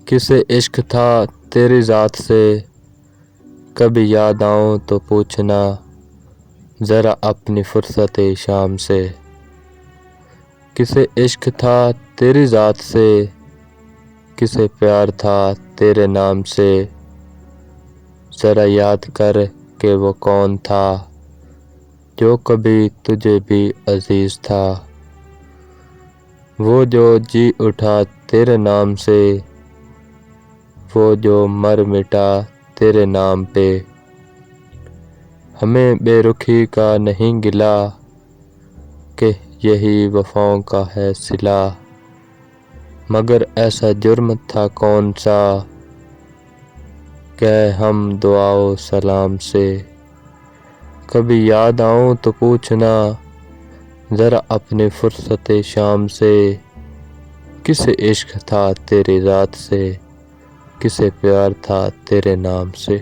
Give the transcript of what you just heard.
کسے عشق تھا تیری ذات سے، کبھی یاد آؤں تو پوچھنا ذرا اپنی فرصت شام سے۔ کسے عشق تھا تیری ذات سے، کسے پیار تھا تیرے نام سے، ذرا یاد کر کہ وہ کون تھا جو کبھی تجھے بھی عزیز تھا۔ وہ جو جی اٹھا تیرے نام سے، وہ جو مر مٹا تیرے نام پہ۔ ہمیں بے رخی کا نہیں گلہ، کہ یہی وفاؤں کا ہے صلہ، مگر ایسا جرم تھا کون سا، گئے ہم دعا و سلام سے۔ کبھی یاد آؤں تو پوچھنا ذرا اپنی فرصت شام سے، کسے عشق تھا تیری ذات سے، کسے پیار تھا تیرے نام سے۔